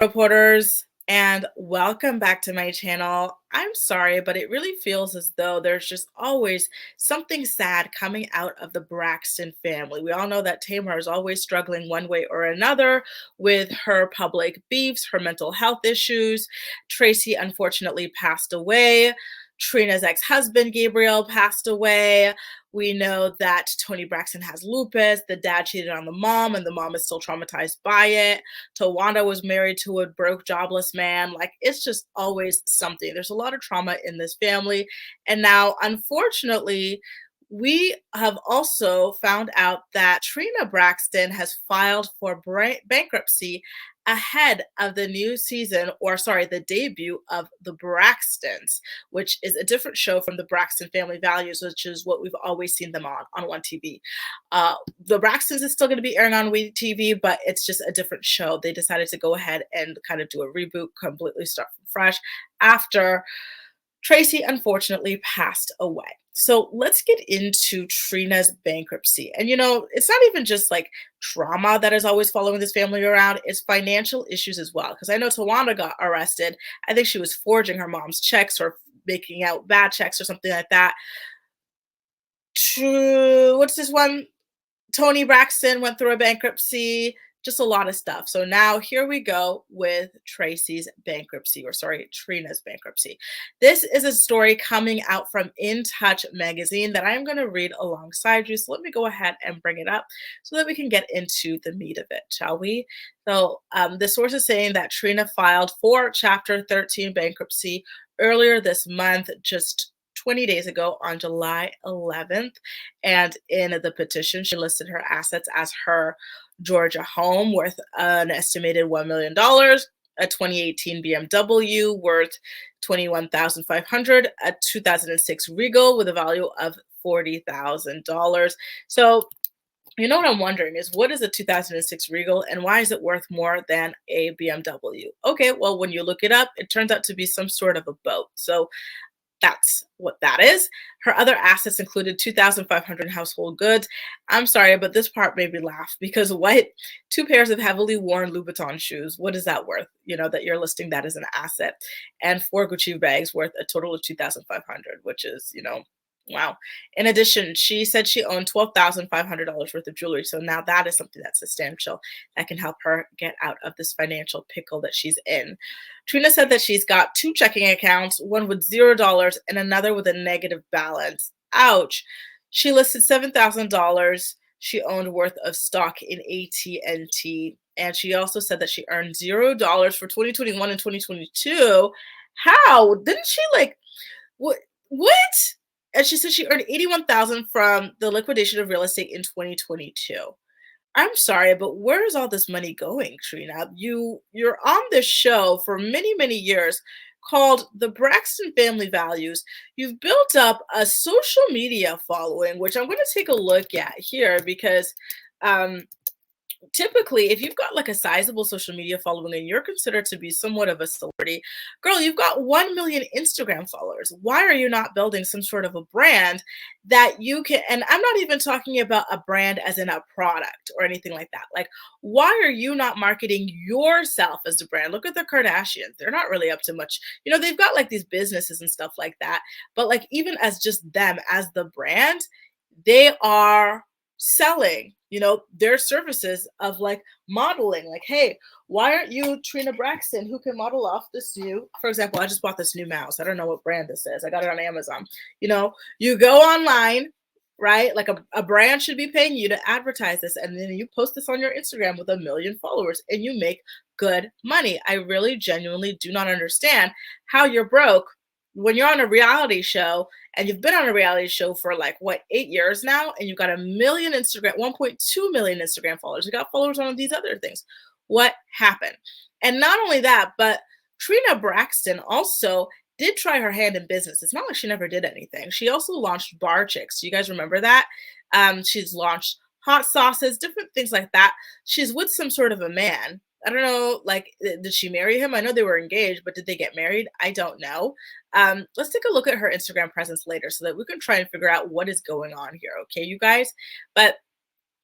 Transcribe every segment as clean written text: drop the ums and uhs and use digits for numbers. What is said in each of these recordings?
Reporters, and welcome back to my channel. I'm sorry, but it really feels as though there's just always something sad coming out of the Braxton family. We all know that Tamar is always struggling one way or another with her public beefs, her mental health issues. Tracy unfortunately passed away. Trina's ex-husband Gabriel passed away. We know that Toni Braxton has lupus. The dad cheated on the mom, and the mom is still traumatized by it. Tawanda was married to a broke, jobless man. Like, it's just always something. There's a lot of trauma in this family. And now, unfortunately, we have also found out that Trina Braxton has filed for bankruptcy ahead of the new season, or sorry, the debut of The Braxtons, which is a different show from the Braxton Family Values, which is what we've always seen them on One TV. The Braxtons is still going to be airing on We TV, but it's just a different show. They decided to go ahead and kind of do a reboot, completely start from fresh after Tracy unfortunately passed away. So let's get into Trina's bankruptcy. And it's not even just like trauma that is always following this family around, it's financial issues as well. Because I know Tawanda got arrested. I think she was forging her mom's checks or making out bad checks or something like that. What's this one? Toni Braxton went through a bankruptcy, just a lot of stuff. So now here we go with Tracy's bankruptcy, or sorry, Trina's bankruptcy. This is a story coming out from In Touch magazine that I'm going to read alongside you. So let me go ahead and bring it up so that we can get into the meat of it, shall we? So the source is saying that Trina filed for Chapter 13 bankruptcy earlier this month, just 20 days ago on July 11th. And in the petition, she listed her assets as her Georgia home worth an estimated $1 million, a 2018 BMW worth $21,500, a 2006 Regal with a value of $40,000. So what I'm wondering is, what is a 2006 Regal and why is it worth more than a BMW? Okay, well, when you look it up, it turns out to be some sort of a boat. So that's what that is. Her other assets included 2,500 household goods. I'm sorry, but this part made me laugh because what? 2 pairs of heavily worn Louboutin shoes. What is that worth? That you're listing that as an asset. And 4 Gucci bags worth a total of 2,500, which is, wow. In addition, she said she owned $12,500 worth of jewelry. So now that is something that's substantial that can help her get out of this financial pickle that she's in. Trina said that she's got 2 checking accounts, one with $0 and another with a negative balance. Ouch. She listed $7,000 she owned worth of stock in AT&T. And she also said that she earned $0 for 2021 and 2022. How? Didn't she what? And she said she earned $81,000 from the liquidation of real estate in 2022. I'm sorry, but where is all this money going, Trina? You're on this show for many, many years called the Braxton Family Values. You've built up a social media following, which I'm going to take a look at here because typically, if you've got like a sizable social media following and you're considered to be somewhat of a celebrity, girl, you've got 1 million Instagram followers. Why are you not building some sort of a brand that you can? And I'm not even talking about a brand as in a product or anything like that. Like, why are you not marketing yourself as a brand? Look at the Kardashians. They're not really up to much. They've got like these businesses and stuff like that. But like, even as just them as the brand, they are selling their services of like modeling. Like, hey, why aren't you Trina Braxton who can model off this new, for example, I just bought this new mouse. I don't know what brand this is. I got it on Amazon. You go online, right? Like a brand should be paying you to advertise this, and then you post this on your Instagram with 1 million followers and you make good money. I really genuinely do not understand how you're broke when you're on a reality show, and you've been on a reality show for 8 years now, and you've got 1 million Instagram, 1.2 million Instagram followers. You got followers on these other things. What happened? And not only that, but Trina Braxton also did try her hand in business. It's not like she never did anything. She also launched Bar Chicks. Do you guys remember that? She's launched hot sauces, different things like that. She's with some sort of a man. I don't know, did she marry him? I know they were engaged, but did they get married? I don't know. Let's take a look at her Instagram presence later so that we can try and figure out what is going on here. Okay, you guys? But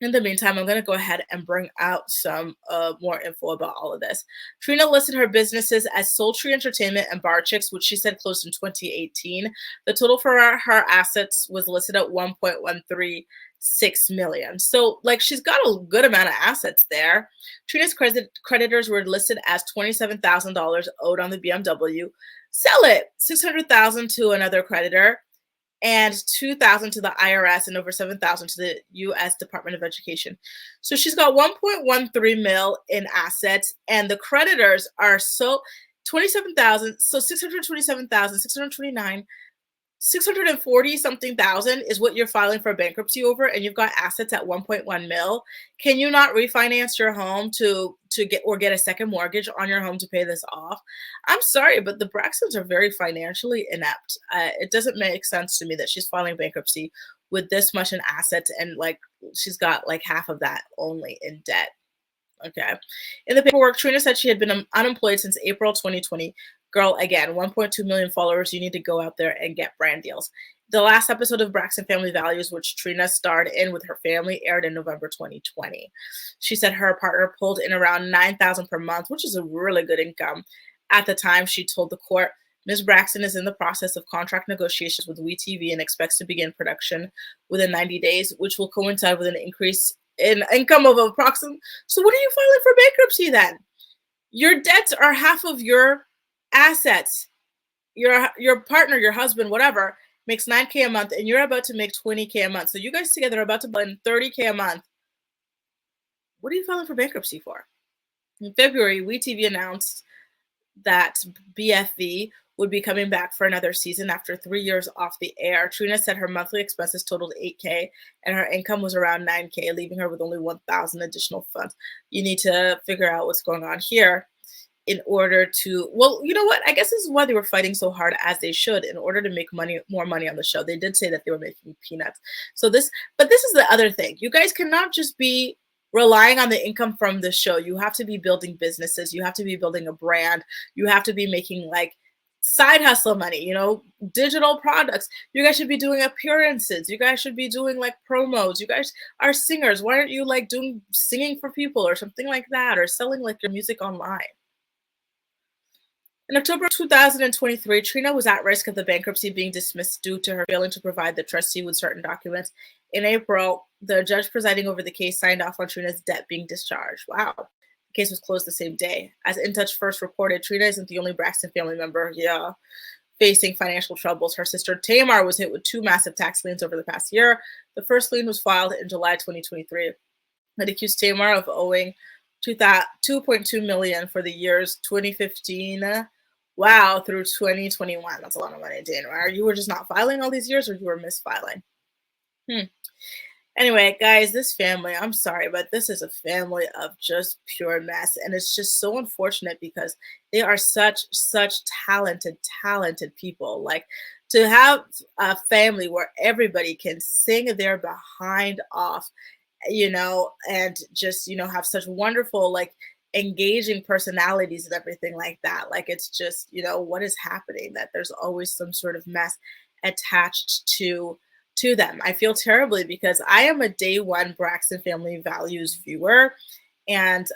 In the meantime, I'm going to go ahead and bring out some more info about all of this. Trina listed her businesses as Sultry Entertainment and Bar Chicks, which she said closed in 2018. The total for her assets was listed at 1.136 million. So, like, she's got a good amount of assets there. Trina's creditors were listed as $27,000 owed on the BMW. Sell it. $600,000 to another creditor, and $2,000 to the IRS, and over $7,000 to the U.S. Department of Education. So she's got 1.13 mil in assets, and the creditors are 27,000, so 627,000, 629, 640 something thousand is what you're filing for bankruptcy over, and you've got assets at 1.1 mil. Can you not refinance your home to get a second mortgage on your home to pay this off? I'm sorry, but the Braxtons are very financially inept. It doesn't make sense to me that she's filing bankruptcy with this much in assets, and like she's got like half of that only in debt. Okay. In the paperwork, Trina said she had been unemployed since April 2020. Girl, again, 1.2 million followers. You need to go out there and get brand deals. The last episode of Braxton Family Values, which Trina starred in with her family, aired in November 2020. She said her partner pulled in around $9,000 per month, which is a really good income. At the time, she told the court, Ms. Braxton is in the process of contract negotiations with WeTV and expects to begin production within 90 days, which will coincide with an increase in income of approximately. So what are you filing for bankruptcy then? Your debts are half of your assets. Your partner, your husband, whatever, makes $9K a month, and you're about to make $20K a month. So you guys together are about to blend $30K a month. What are you filing for bankruptcy for? In February, WeTV announced that BFV would be coming back for another season after 3 years off the air. Trina said her monthly expenses totaled $8K and her income was around $9K, leaving her with only $1,000 additional funds. You need to figure out what's going on here in order to, well, you know what? I guess this is why they were fighting so hard, as they should, in order to make more money on the show. They did say that they were making peanuts. But this is the other thing. You guys cannot just be relying on the income from the show. You have to be building businesses. You have to be building a brand. You have to be making like side hustle money, digital products. You guys should be doing appearances. You guys should be doing like promos. You guys are singers. Why aren't you like singing for people or something like that, or selling like your music online? In October 2023, Trina was at risk of the bankruptcy being dismissed due to her failing to provide the trustee with certain documents. In April, the judge presiding over the case signed off on Trina's debt being discharged. Wow. The case was closed the same day. As In Touch first reported, Trina isn't the only Braxton family member facing financial troubles. Her sister Tamar was hit with 2 massive tax liens over the past year. The first lien was filed in July 2023. It accused Tamar of owing $2.2 million for the years 2015 through 2021. That's a lot of money, Tamar. You were just not filing all these years, or you were misfiling? Anyway, guys, this family, I'm sorry, but this is a family of just pure mess. And it's just so unfortunate because they are such talented people. Like, to have a family where everybody can sing their behind off, and just, have such wonderful, like, engaging personalities and everything like that. Like, it's just, what is happening, that there's always some sort of mess attached to them. I feel terribly because I am a day one Braxton Family Values viewer, and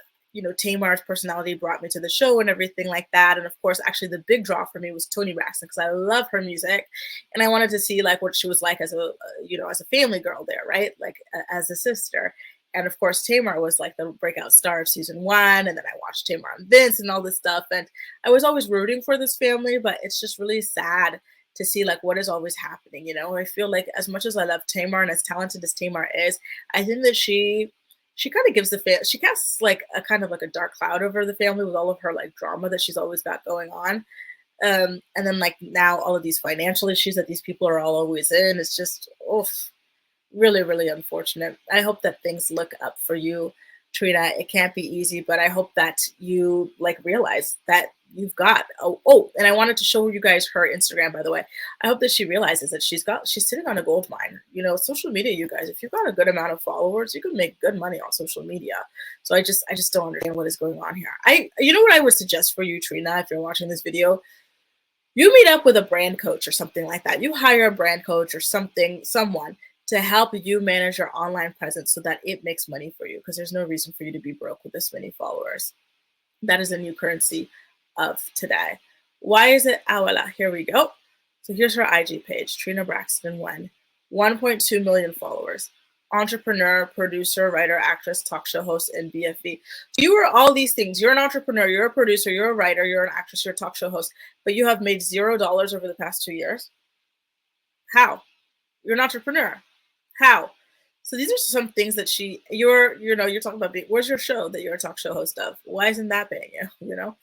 Tamar's personality brought me to the show and everything like that. And of course, actually the big draw for me was Toni Braxton, because I love her music and I wanted to see like what she was like as a as a family girl there, right? Like as a sister. And of course, Tamar was like the breakout star of season 1. And then I watched Tamar and Vince and all this stuff. And I was always rooting for this family, but it's just really sad to see like what is always happening. I feel like as much as I love Tamar and as talented as Tamar is, I think that she kind of gives she casts like a kind of like a dark cloud over the family with all of her like drama that she's always got going on. And then like now all of these financial issues that these people are all always in. It's just, really, really unfortunate. I hope that things look up for you, Trina. It can't be easy, but I hope that you like realize that you've got, and I wanted to show you guys her Instagram, by the way. I hope that she realizes that she's sitting on a gold mine. Social media, you guys, if you've got a good amount of followers, you can make good money on social media. So I just don't understand what is going on here. You know what I would suggest for you, Trina, if you're watching this video? You meet up with a brand coach or something like that. You hire a brand coach or someone to help you manage your online presence so that it makes money for you, because there's no reason for you to be broke with this many followers. That is a new currency of today. Why is it? Ah, voila, here we go. So here's her IG page, Trina Braxton 1.2 million followers. Entrepreneur, producer, writer, actress, talk show host, and BFV. So you are all these things. You're an entrepreneur, you're a producer, you're a writer, you're an actress, you're a talk show host, but you have made $0 over the past 2 years. How? You're an entrepreneur. How? So these are some things that you're talking about where's your show that you're a talk show host of? Why isn't that paying you?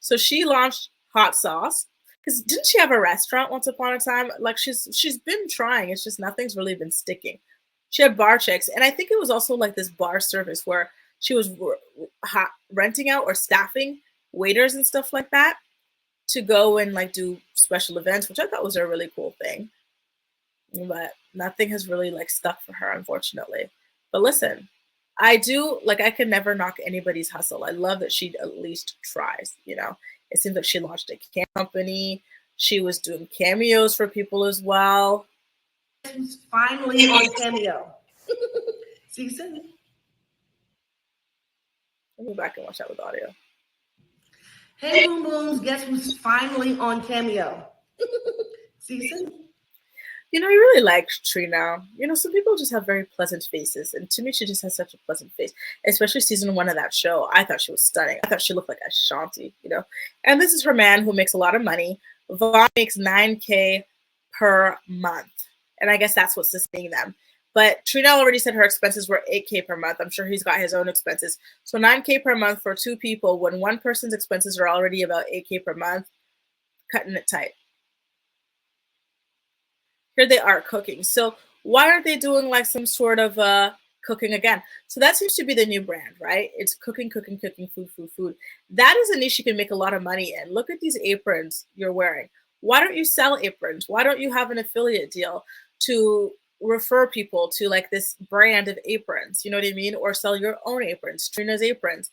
So she launched hot sauce. Because didn't she have a restaurant once upon a time? Like she's been trying. It's just nothing's really been sticking. She had bar chicks. And I think it was also like this bar service where she was renting out or staffing waiters and stuff like that to go and like do special events, which I thought was a really cool thing. But nothing has really like stuck for her, unfortunately. But listen, I could never knock anybody's hustle. I love that she at least tries, It seems like she launched a company. She was doing cameos for people as well. Who's finally on Cameo? See you soon. Let me go back and watch that with audio. Hey, Boom Booms, guess who's finally on Cameo? See you soon. I really like Trina. Some people just have very pleasant faces. And to me, she just has such a pleasant face, especially season 1 of that show. I thought she was stunning. I thought she looked like Ashanti, And this is her man who makes a lot of money. Vaughn makes $9K per month. And I guess that's what's sustaining them. But Trina already said her expenses were $8K per month. I'm sure he's got his own expenses. So $9K per month for 2 people when one person's expenses are already about $8K per month, cutting it tight. Here they are cooking. So why aren't they doing like some sort of cooking again? So that seems to be the new brand, right? It's cooking, food. That is a niche you can make a lot of money in. Look at these aprons you're wearing. Why don't you sell aprons? Why don't you have an affiliate deal to refer people to like this brand of aprons? You know what I mean? Or sell your own aprons, Trina's aprons,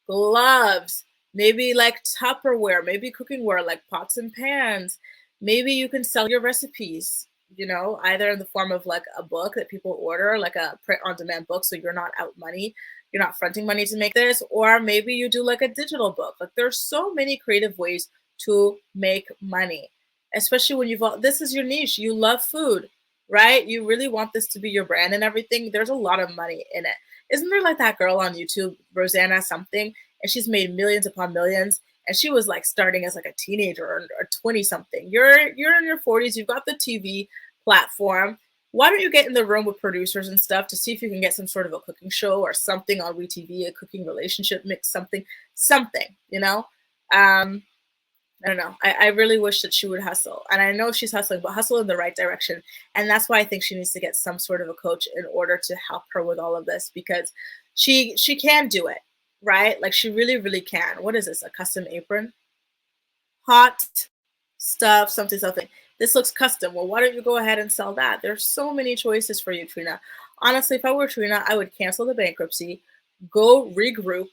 gloves, maybe like Tupperware, maybe cookingware like pots and pans. Maybe you can sell your recipes, either in the form of like a book that people order, like a print on demand book. So you're not out money. You're not fronting money to make this. Or maybe you do like a digital book. Like there's so many creative ways to make money, especially when this is your niche. You love food, right? You really want this to be your brand and everything. There's a lot of money in it. Isn't there like that girl on YouTube, Rosanna something, and she's made millions upon millions? And she was like starting as like a teenager or 20 something. You're in your 40s. You've got the TV platform. Why don't you get in the room with producers and stuff to see if you can get some sort of a cooking show or something on WeTV, a cooking relationship mix, something, I don't know. I really wish that she would hustle. And I know she's hustling, but hustle in the right direction. And that's why I think she needs to get some sort of a coach in order to help her with all of this, because she can do it. Right? Like she really, really can. What is this? A custom apron? Hot stuff, something. This looks custom. Well, why don't you go ahead and sell that? There's so many choices for you, Trina. Honestly, if I were Trina, I would cancel the bankruptcy, go regroup,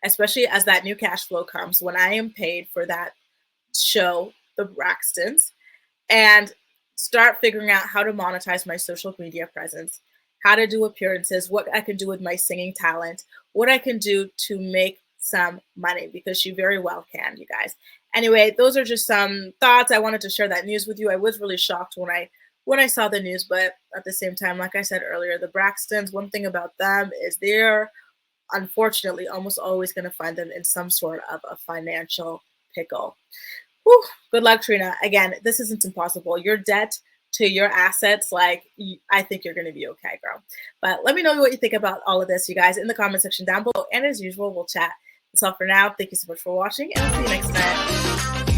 especially as that new cash flow comes when I am paid for that show, The Braxtons, and start figuring out how to monetize my social media presence, how to do appearances, what I can do with my singing talent, what I can do to make some money, because she very well can, you guys. Anyway, those are just some thoughts. I wanted to share that news with you. I was really shocked when I saw the news, but at the same time, like I said earlier, the Braxtons, one thing about them is they're unfortunately almost always going to find them in some sort of a financial pickle. Whew, good luck, Trina. Again, this isn't impossible. Your debt to your assets, I think you're going to be okay, girl. But let me know what you think about all of this, you guys, in the comment section down below. And as usual, we'll chat. That's all for now. Thank you so much for watching, and I'll see you next time.